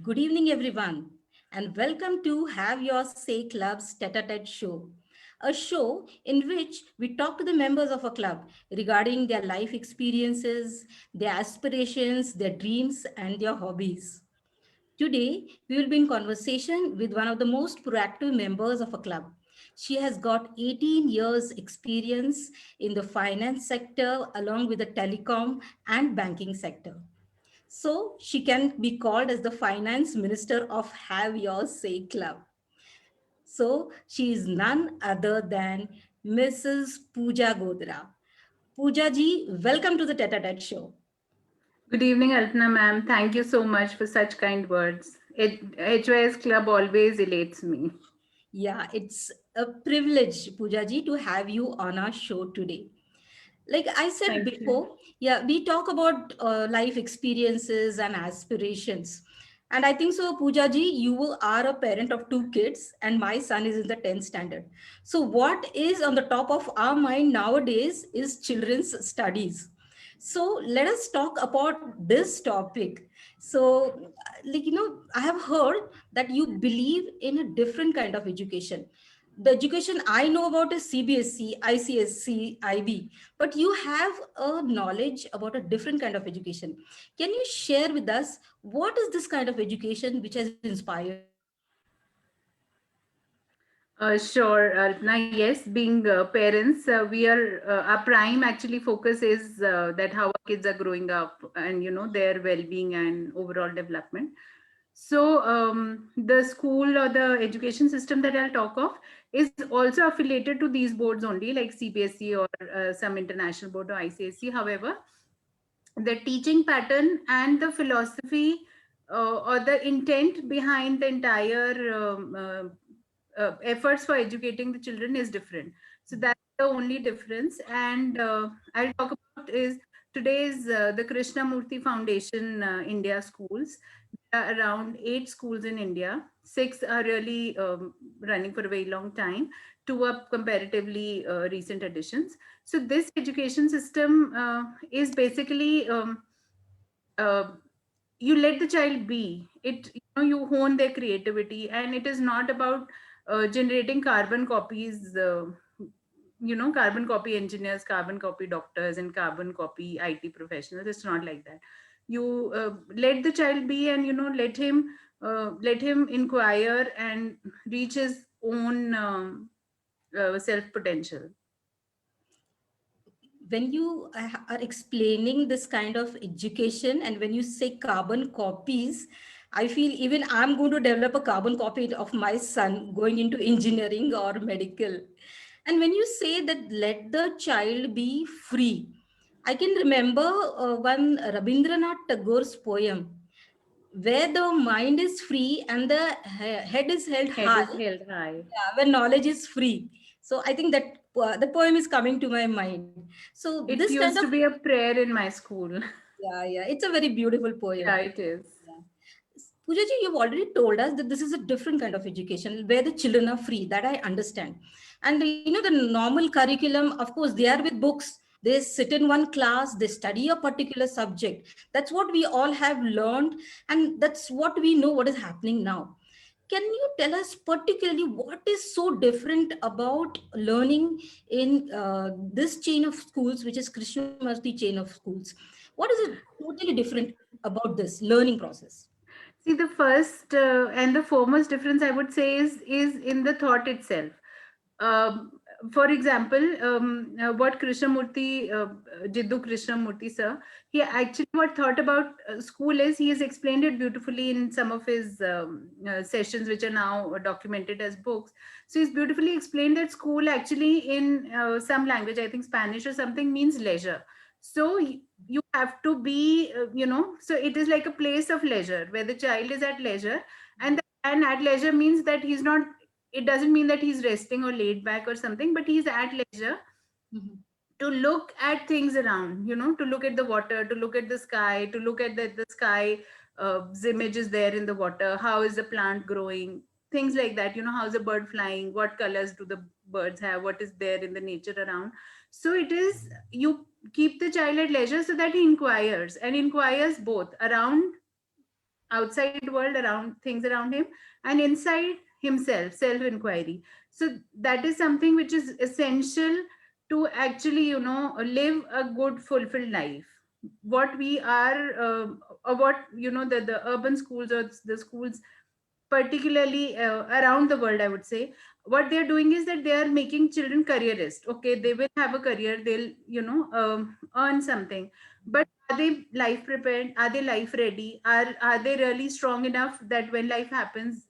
Good evening, everyone, and welcome to Have Your Say Club's Tete-a-Tete show, a show in which we talk to the members of a club regarding their life experiences, their aspirations, their dreams, and their hobbies. Today, we will be in conversation with one of the most proactive members of a club. She has got 18 years experience in the finance sector along with the telecom and banking sector. So she can be called as the finance minister of Have Your Say Club. So she is none other than Mrs. Pooja Godra. Pooja ji, welcome to the Tete a Tete show. Good evening, Alpna ma'am. Thank you so much for such kind words. HYS Club always elates me. Yeah, it's a privilege, Pooja ji, to have you on our show today. Like I said Thank you. before, yeah, we talk about life experiences and aspirations. And I think so, Pooja ji, you are a parent of two kids, and my son is in the 10th standard. So, what is on the top of our mind nowadays is children's studies. So, let us talk about this topic. So, I have heard that you believe in a different kind of education. The education I know about is CBSE, ICSC, IB, but you have a knowledge about a different kind of education. Can you share with us what is this kind of education which has inspired you? Sure, Alpna. Yes, being parents, our prime actually focus is that how our kids are growing up and their well-being and overall development. So the school or the education system that I'll talk of is also affiliated to these boards only, like CBSE or some international board or ICSE. However, the teaching pattern and the philosophy or the intent behind the entire efforts for educating the children is different. So that's the only difference. And I'll talk about is today's the Krishnamurti Foundation India schools. There are around 8 schools in India. Six are really running for a very long time. Two are comparatively recent additions. So this education system is basically uh, you let the child be. You hone their creativity, and it is not about generating carbon copies. Carbon copy engineers, carbon copy doctors, and carbon copy IT professionals. It's not like that. You let the child be, and let him inquire and reach his own self potential. When you are explaining this kind of education and when you say carbon copies, I feel even I'm going to develop a carbon copy of my son going into engineering or medical. And when you say that let the child be free, I can remember one Rabindranath Tagore's poem where the mind is free and the head is held Head high, is held high. when knowledge is free. So I think that the poem is coming to my mind. So this It kind of, used to be a prayer in my school. yeah, it's a very beautiful Yeah, poem. it is. Yeah. Poojaji, you've already told us that this is a different kind of education where the children are free. That I understand. And the normal curriculum, of course, they are with books. They sit in one class, they study a particular subject. That's what we all have learned, and that's what we know what is happening now. Can you tell us particularly what is so different about learning in this chain of schools, which is Krishnamurti chain of schools? What is it totally different about this learning process? See, the first and the foremost difference I would say is in the thought itself. Um, for example, what Krishnamurti, Jiddu Krishnamurti sir, he actually what thought about school is he has explained it beautifully in some of his sessions, which are now documented as books. So he's beautifully explained that school actually in some language, I think Spanish or something, means leisure. So you have to be, so it is like a place of leisure where the child is at leisure, and at leisure means that he's not. It doesn't mean that he's resting or laid back or something, but he's at leisure Mhm. to look at things around, to look at the water, to look at the sky, to look at the sky image is there in the water, how is the plant growing, things like that, how's a bird flying, what colors do the birds have, what is there in the nature around. So it is, you keep the child at leisure so that he inquires, and inquires both around outside world, around things around him, and inside himself, self inquiry. So that is something which is essential to actually, live a good fulfilled life. What we are, or what, the urban schools or the schools, particularly around the world, I would say, what they're doing is that they are making children careerist. Okay, they will have a career, they'll, earn something, but are they life prepared? Are they life ready? Are they really strong enough that when life happens,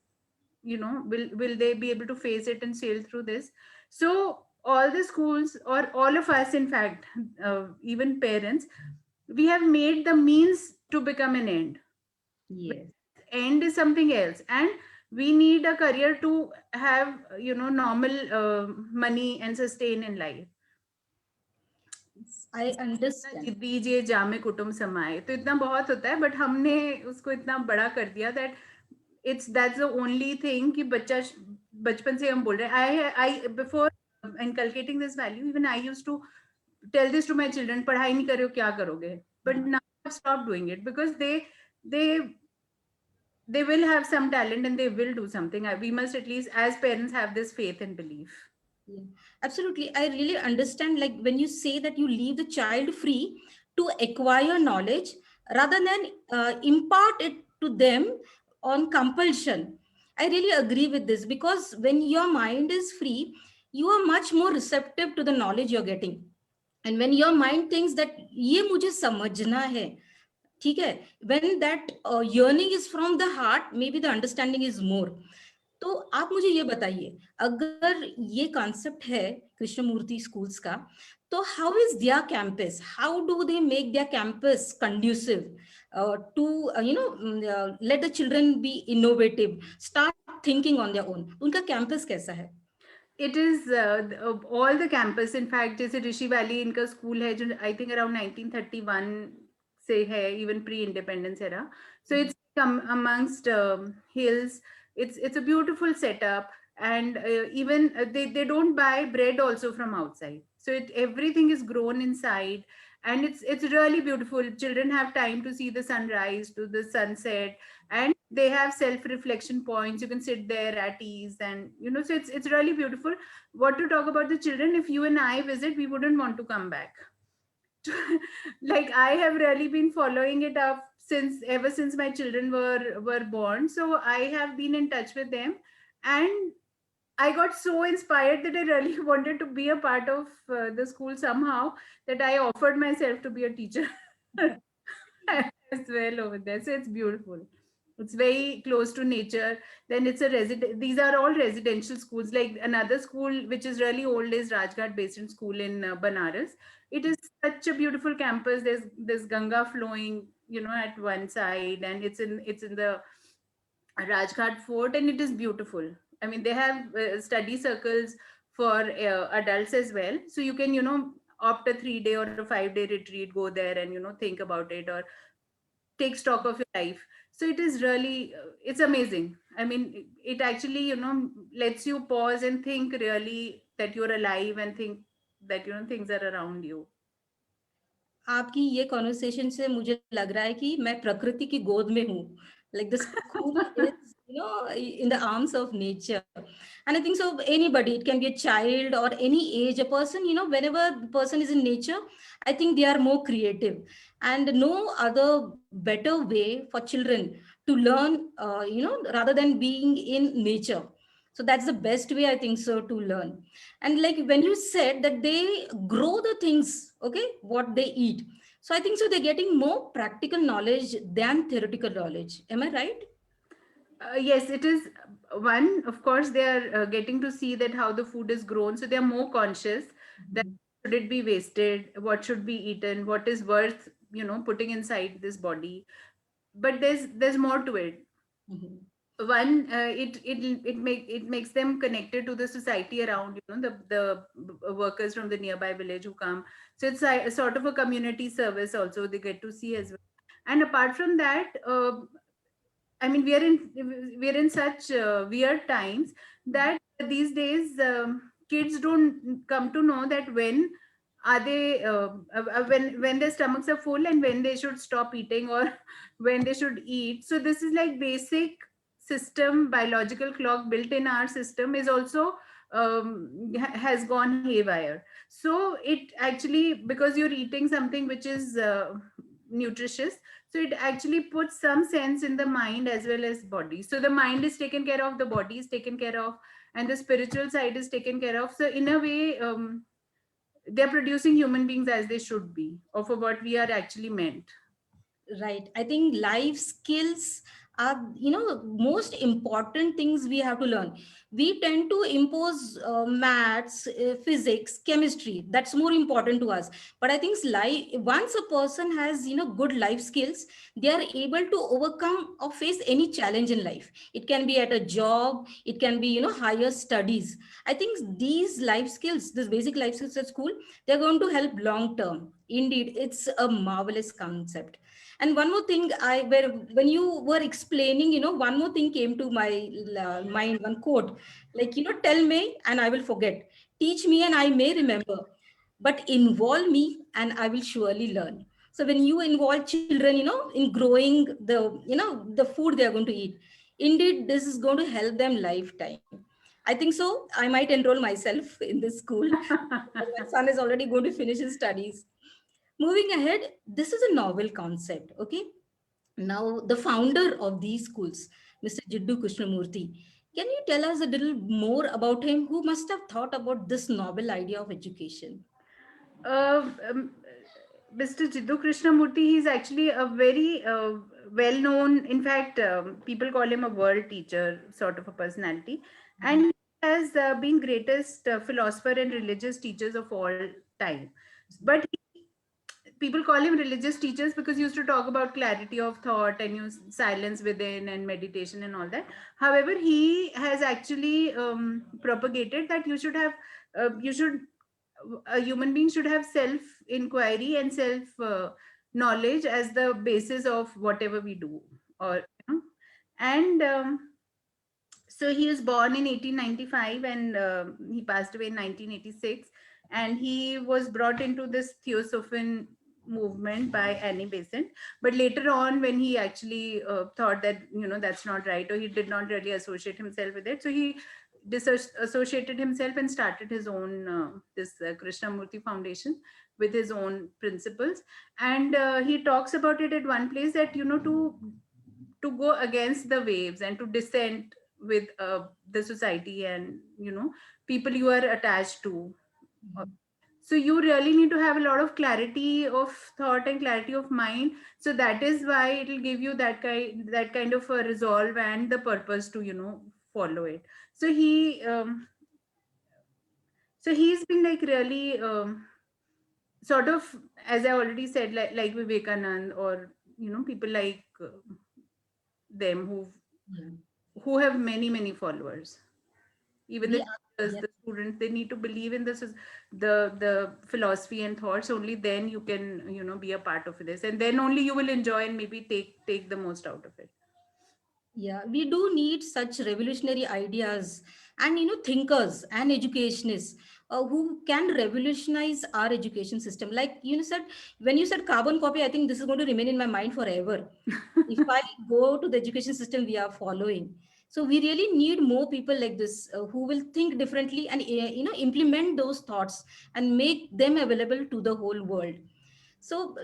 will they be able to face it and sail through this? So all the schools, or all of us, in fact, even parents, we have made the means to become an end. Yes. End is something else, and we need a career to have, normal money and sustain in life. I understand. दीजिए जामे कुटुम समाए, तो इतना बहुत होता है, but हमने उसको इतना बड़ा कर दिया that that's the only thing कि बच्चा बचपन से हम बोल रहे हैं, I before inculcating this value, even I used to tell this to my children, पढ़ाई नहीं कर रहे हो क्या करोगे, but now I've stopped doing it because they they will have some talent and they will do something. We must at least as parents have this faith and belief. Yeah, absolutely. I really understand. Like when you say that you leave the child free to acquire knowledge rather than impart it to them on compulsion. I really agree with this because when your mind is free, you are much more receptive to the knowledge you're getting. And when your mind thinks that ये मुझे समझना है, ठीक है, when that yearning is from the heart, maybe the understanding is more. तो आप मुझे ये बताइए, अगर ये कॉन्सेप्ट है कृष्णमूर्ति स्कूल्स का, तो how is their campus, how do they make their campus conducive to let the children be innovative, start thinking on their own? उनका कैंपस कैसा है? It is all the campus. In fact, जैसे ऋषि valley इनका school है जो I think around 1931 से है, even pre-independence era. So it's amongst hills. It's a beautiful setup, and even they don't buy bread also from outside. So everything is grown inside, and it's really beautiful. Children have time to see the sunrise to the sunset, and they have self-reflection points. You can sit there at ease, and so it's really beautiful. What to talk about the children? If you and I visit, we wouldn't want to come back. Like I have really been following it up since ever since my children were born. So I have been in touch with them, and I got so inspired that I really wanted to be a part of the school somehow, that I offered myself to be a teacher as well over there. So it's beautiful. It's very close to nature. Then it's a resident. These are all residential schools. Like another school which is really old is Rajghat Based School in Banaras. It is such a beautiful campus. There's Ganga flowing, at one side, and it's in the Rajghat Fort, and it is beautiful. I mean, they have study circles for adults as well. So you can, opt a 3 day or a 5 day retreat, go there and, think about it, or take stock of your life. So it is really, it's amazing. I mean, it actually, lets you pause and think really that you're alive, and think that, things are around you. आपकी ये conversation से मुझे लग रहा है कि मैं प्रकृति की गोद में हूँ. Like the school is, in the arms of nature. And I think so, anybody, it can be a child or any age, a person, whenever the person is in nature, I think they are more creative. And no other better way for children to learn, rather than being in nature. So that's the best way, I think so, to learn. And like when you said that they grow the things, okay, what they eat, so I think so they're getting more practical knowledge than theoretical knowledge. Am I right? Yes, it is. One, of course, they are getting to see that how the food is grown, so they are more conscious that should it be wasted, what should be eaten, what is worth, putting inside this body. But there's more to it. Mhm. One, it makes them connected to the society around, the workers from the nearby village who come. So it's a sort of a community service also they get to see as well. And apart from that, I mean, we are in such weird times that these days kids don't come to know that when are they when their stomachs are full and when they should stop eating, or when they should eat. So this is like basic system, biological clock built in our system is also has gone haywire. So it actually, because you're eating something which is nutritious, so it actually puts some sense in the mind as well as body. So the mind is taken care of, the body is taken care of, and the spiritual side is taken care of. So in a way, they're producing human beings as they should be, or for what we are actually meant. Right. I think life skills are, most important things we have to learn. We tend to impose maths, physics, chemistry. That's more important to us. But I think life, once a person has, good life skills, they are able to overcome or face any challenge in life. It can be at a job, it can be, higher studies. I think these life skills, this basic life skills at school, they're going to help long term. Indeed, it's a marvelous concept. And one more thing, when you were explaining, one more thing came to my mind, one quote, like, tell me and I will forget. Teach me and I may remember, but involve me and I will surely learn. So when you involve children, in growing the food they are going to eat, indeed, this is going to help them lifetime. I think so. I might enroll myself in this school. My son is already going to finish his studies. Moving ahead, this is a novel concept. Okay. Now, the founder of these schools, Mr. Jiddu Krishnamurthy, can you tell us a little more about him? Who must have thought about this novel idea of education? uh, um, Mr. Jiddu Krishnamurti, he's actually a very well known, in fact, people call him a world teacher sort of a personality. And he has been greatest philosopher and religious teachers of all time. But people call him religious teachers because he used to talk about clarity of thought and use silence within and meditation and all that. However, he has actually propagated that you should a human being should have self inquiry and self knowledge as the basis of whatever we do, or and so he was born in 1895, and he passed away in 1986. And he was brought into this Theosophian movement by Annie Besant. But later on, when he actually thought that, that's not right, or he did not really associate himself with it, so he disassociated himself and started his own this Krishnamurti Foundation with his own principles. And he talks about it at one place that, to go against the waves and to dissent with the society and people you are attached to. Mhm. So you really need to have a lot of clarity of thought and clarity of mind. So that is why it will give you that kind of a resolve and the purpose to follow it. So he's been like really sort of, as I already said, like Vivekanand, or people like them Yeah. who have many followers. Even the We teachers, are, the students, they need to believe in this, the philosophy and thoughts. Only then you can be a part of this, and then only you will enjoy and maybe take the most out of it. Yeah, we do need such revolutionary ideas and thinkers and educationists who can revolutionize our education system. Like said, when you said carbon copy, I think this is going to remain in my mind forever. If I go to the education system we are following, so we really need more people like this who will think differently and implement those thoughts and make them available to the whole world. So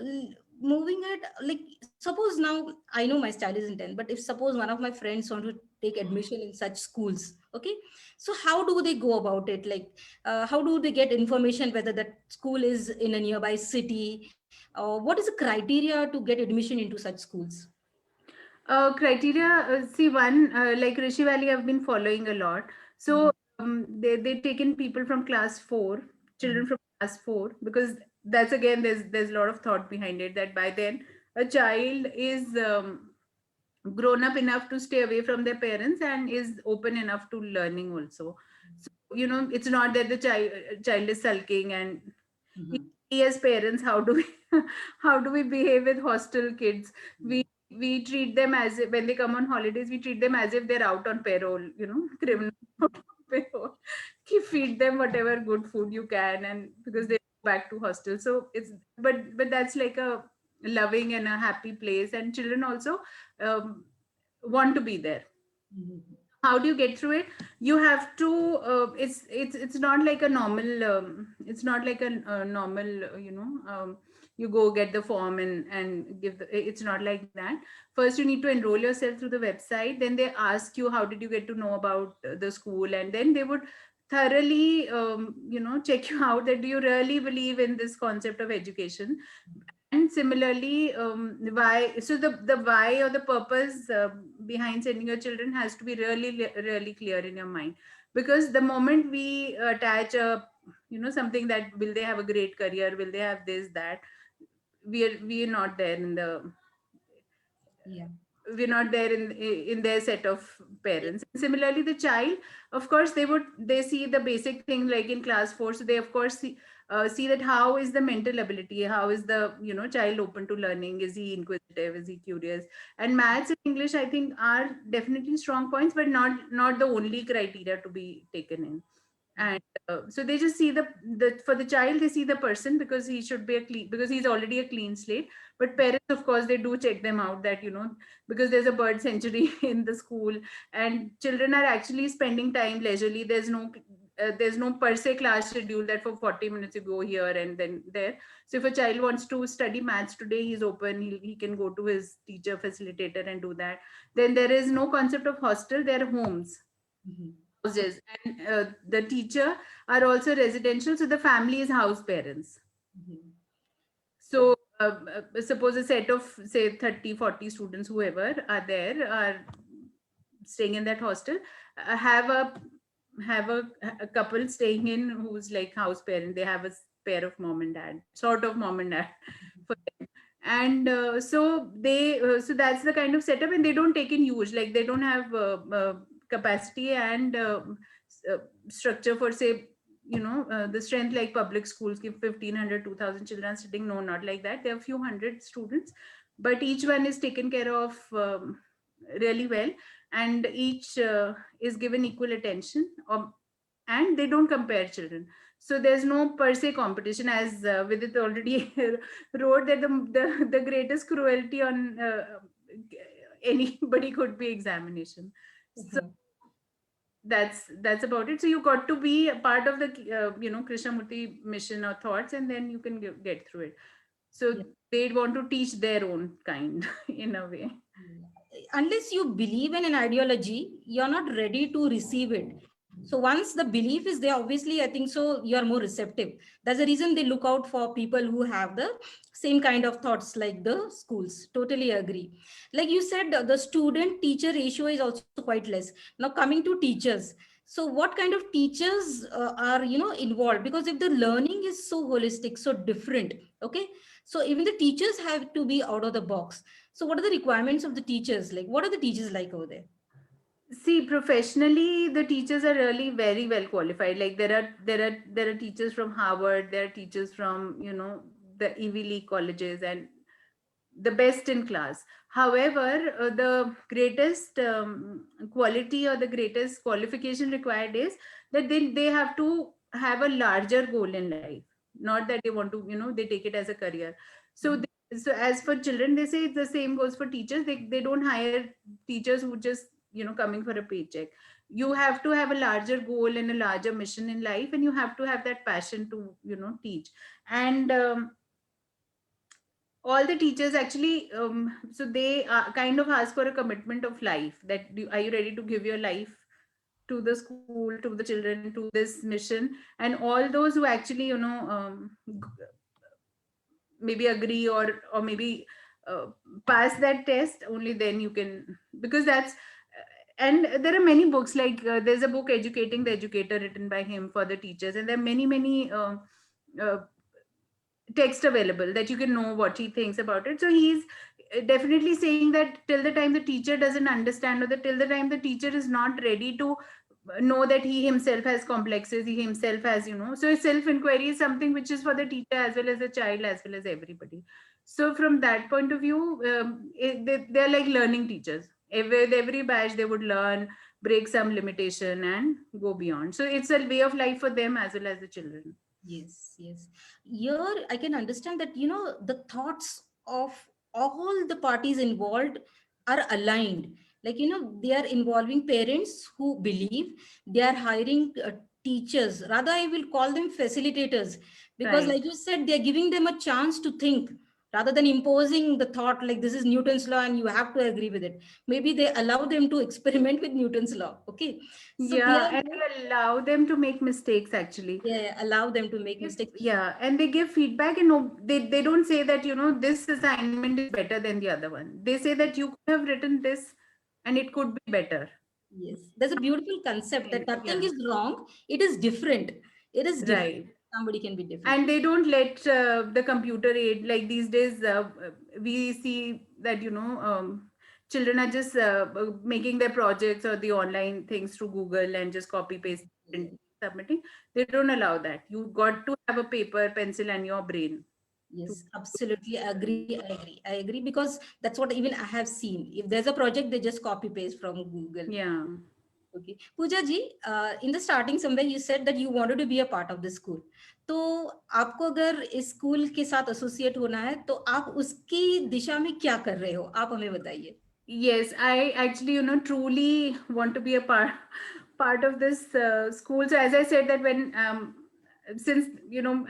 moving it, like suppose now I know my style is intense, but if suppose one of my friends want to take admission in such schools, okay, so how do they go about it? Like how do they get information whether that school is in a nearby city, or what is the criteria to get admission into such schools? Criteria, see, one, like Rishi Valley, I've been following a lot. So they've taken people from class 4, children from class 4, because that's, again, there's a lot of thought behind it, that by then a child is grown up enough to stay away from their parents and is open enough to learning also. So it's not that the child is sulking, and Mhm. we as parents, how do we how do we behave with hostel kids? We treat them as if, when they come on holidays, we treat them as if they're out on payroll, criminal out on payroll. You feed them whatever good food you can, and because they back to hostel. So it's, but that's like a loving and a happy place, and children also um, want to be there. Mhm. How do you get through it? You have to it's not like a normal it's not like a normal you go get the form and give the, it's not like that. First you need to enroll yourself through the website, then they ask you how did you get to know about the school, and then they would thoroughly check you out, that do you really believe in this concept of education. And similarly, why, so the why or the purpose behind sending your children has to be really clear in your mind. Because the moment we attach a something, that will they have a great career, will they have this, that, we are not there in the, Yeah. we're not there in their set of parents. Similarly, the child, of course, they see the basic thing like in class 4, so they of course see that how is the mental ability, how is the child open to learning, is he inquisitive, is he curious. And maths and English, I think, are definitely strong points, but not the only criteria to be taken in. And so they just see the for the child, they see the person, because he should be a clean, because he's already a clean slate. But parents, of course, they do check them out, that because there's a bird sanctuary in the school, and children are actually spending time leisurely. There's no per se class schedule that for 40 minutes you go here and then there. So if a child wants to study maths today, he's open, he can go to his teacher facilitator and do that. Then there is no concept of hostel, they're homes, Mhm. houses. And the teacher are also residential, so the family is house parents. Mhm. So suppose a set of say 30-40 students, whoever are there, are staying in that hostel, have a couple staying in who's like house parent. They have a pair of mom and dad, sort of mom and dad for them. And so that's the kind of setup, and they don't take in huge, like they don't have capacity and uh, structure for, say, the strength like public schools give 1,500 2,000 children sitting. No, not like that. There are a few hundred students, but each one is taken care of really well, and each is given equal attention, and they don't compare children. So there's no per se competition, as Vidit already wrote, that the greatest cruelty on anybody could be examination. So Mhm. that's about it. So you got to be a part of the Krishnamurti mission or thoughts, and then you can get through it. So Yeah. they want to teach their own kind in a way. Unless you believe in an ideology, you're not ready to receive it. So once the belief is there, obviously, I think so, you're more receptive. That's the reason they look out for people who have the same kind of thoughts like the schools. Totally agree. Like you said, the student teacher ratio is also quite less. Now coming to teachers. So what kind of teachers are, involved? Because if the learning is so holistic, so different, okay? So even the teachers have to be out of the box. So what are the requirements of the teachers? Like, what are the teachers like over there? See, professionally, the teachers are really very well qualified. Like there are teachers from Harvard, there are teachers from the Ivy League colleges, and the best in class. However, the greatest quality or the greatest qualification required is that they have to have a larger goal in life. Not that they want to, they take it as a career. So, so as for children, they say the same goes for teachers. They don't hire teachers who just coming for a paycheck. You have to have a larger goal and a larger mission in life, and you have to have that passion to teach. And all the teachers actually so they kind of ask for a commitment of life, that are you ready to give your life to the school, to the children, to this mission. And all those who actually maybe agree, or maybe uh, pass that test, only then you can, because that's and there are many books, like there's a book, Educating the Educator, written by him for the teachers, and there are many uh, text available that you can know what he thinks about it. So he's definitely saying that till the time the teacher doesn't understand, or till the time the teacher is not ready to know that he himself has complexes, he himself has, so self inquiry is something which is for the teacher as well as the child as well as everybody. So from that point of view, they're like learning teachers. With every batch they would learn, break some limitation and go beyond. So it's a way of life for them as well as the children. Yes, yes. Here I can understand that, you know, the thoughts of all the parties involved are aligned. Like, you know, they are involving parents who believe, they are hiring teachers. Rather, I will call them facilitators, because, Right. like you said, they are giving them a chance to think rather than imposing the thought like this is Newton's law and you have to agree with it. Maybe they allow them to experiment with Newton's law. Okay. So they Yeah, are, and they allow them to make mistakes actually. yeah, allow them to make Give, mistakes. yeah, and they give feedback, and no, they don't say that, you know, this assignment is better than the other one. They say that you could have written this and it could be better. Yes, there's a beautiful concept that nothing Yeah, is wrong. It is different. It is different. right. Somebody can be different. And they don't let the computer aid, like these days we see that, you know, children are just making their projects or the online things through Google and just copy paste and Yes, submitting. They don't allow that. You got to have a paper, pencil, and your brain to. yes, absolutely agree. I agree. I agree because that's what even I have seen. If there's a project, they just copy paste from Google. Yeah. Okay. Pooja ji, in the starting somewhere you said that you wanted to be a part of the school. तो आपको अगर इस school के साथ associate होना है तो आप उसकी दिशा में क्या कर रहे हो आप हमें बताइए. Yes, I actually, you know, truly want to be a part of this school. So as I said that when since, you know,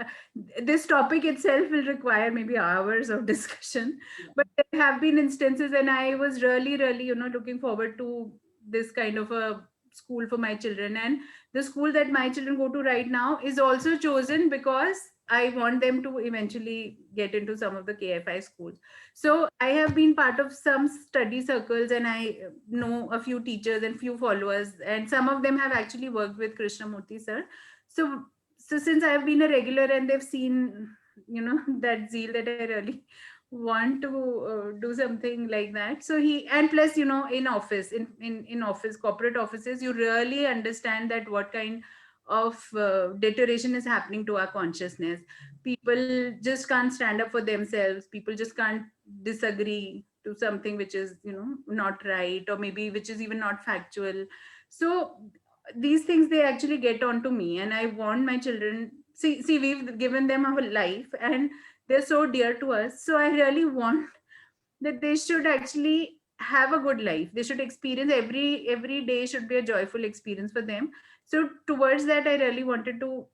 this topic itself will require maybe hours of discussion, but there have been instances, and I was really, you know, looking forward to this kind of a school for my children. And the school that my children go to right now is also chosen because I want them to eventually get into some of the KFI schools. So I have been part of some study circles, and I know a few teachers and few followers, and some of them have actually worked with Krishnamurti sir. So so since I have been a regular and they've seen, you know, that zeal that I really want to do something like that. So he, and plus, you know, in office, in office, corporate offices, you really understand that what kind of deterioration is happening to our consciousness. People just can't stand up for themselves. People just can't disagree to something which is, you know, not right, or maybe which is even not factual. So these things, they actually get onto me, and I want my children, see, we've given them our life and they're so dear to us. So I really want that they should actually have a good life. They should experience, every day should be a joyful experience for them. So towards that, I really wanted to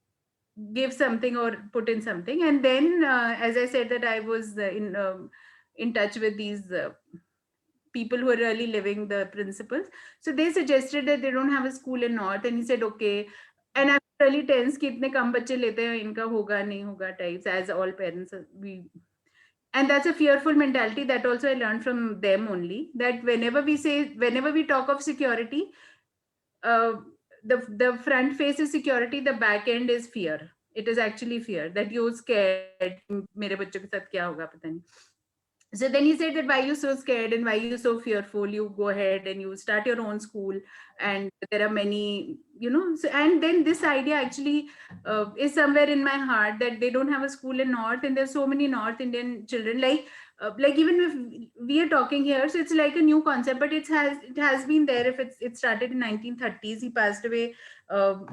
give something or put in something. And then as I said that I was in touch with these people who are really living the principles. So they suggested that they don't have a school in north, and he said okay. And I'm really tense कि इतने कम बच्चे लेते हैं, इनका होगा नहीं होगा types, as all parents we, and that's a fearful mentality that also I learned from them only, that whenever we talk of security, uh, the front face is security, the back end is fear. It is actually fear that you're scared कि मेरे बच्चों के साथ क्या होगा पता नहीं. So then he said that why you so scared and why you so fearful, you go ahead and you start your own school, and there are many, you know. So, and then this idea actually is somewhere in my heart, that they don't have a school in north, and there's so many north Indian children, like even if we are talking here, so it's like a new concept, but it has been there. If it started in 1930s, he passed away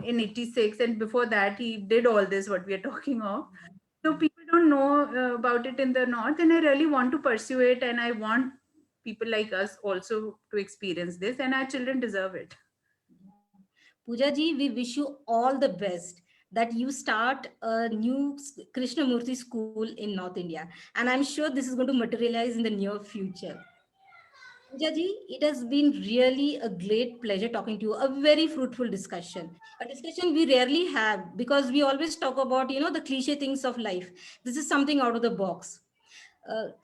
in 86, and before that he did all this what we are talking of. So people don't know about it in the north, and I really want to pursue it, and I want people like us also to experience this, and our children deserve it. Pooja ji, we wish you all the best that you start a new Krishnamurti school in North India. And I'm sure this is going to materialize in the near future. Pooja ji, it has been really a great pleasure talking to you. A very fruitful discussion. A discussion we rarely have because we always talk about, you know, the cliche things of life. This is something out of the box.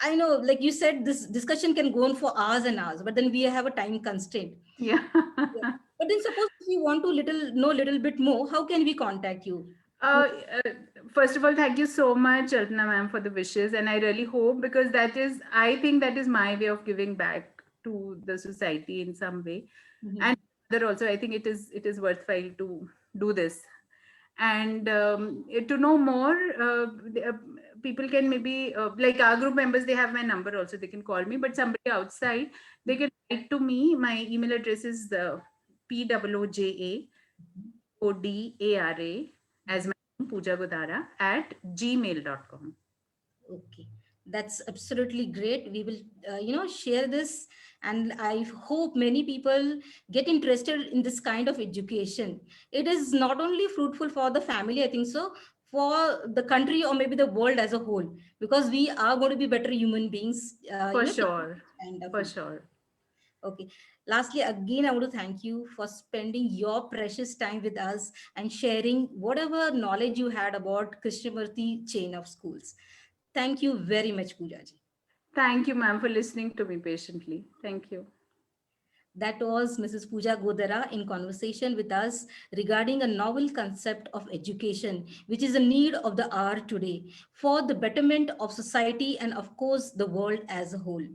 I know, like you said, this discussion can go on for hours and hours, but then we have a time constraint. Yeah. Yeah. But then suppose if we want to know little bit more, how can we contact you? Uh, uh, First of all, thank you so much, Alpana ma'am, for the wishes. And I really hope, because I think that is my way of giving back to the society in some way. Mhm. And other also, I think it is worthwhile to do this. And to know more, people can maybe, like our group members, they have my number also, they can call me. But somebody outside, they can write to me. My email address is POOJAODARA as my poojagodara@gmail.com. Okay, that's absolutely great. We will, share this, and I hope many people get interested in this kind of education. It is not only fruitful for the family, I think so, for the country or maybe the world as a whole, because we are going to be better human beings, For taking sure. this kind of For education. sure. Okay. Lastly, again, I want to thank you for spending your precious time with us and sharing whatever knowledge you had about Krishnamurti chain of schools. Thank you very much, Poojaji. Thank you, ma'am, for listening to me patiently. Thank you. That was Mrs. Pooja Godara in conversation with us regarding a novel concept of education, which is a need of the hour today for the betterment of society and, of course, the world as a whole.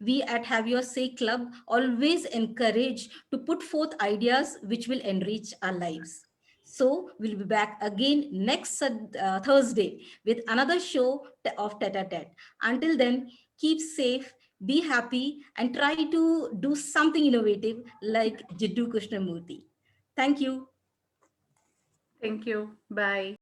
We at Have Your Say Club always encourage to put forth ideas which will enrich our lives. So we'll be back again next Thursday with another show of Tete a Tete. Until then, keep safe, be happy, and try to do something innovative like Jiddu Krishnamurti. Thank you. Thank you. Bye.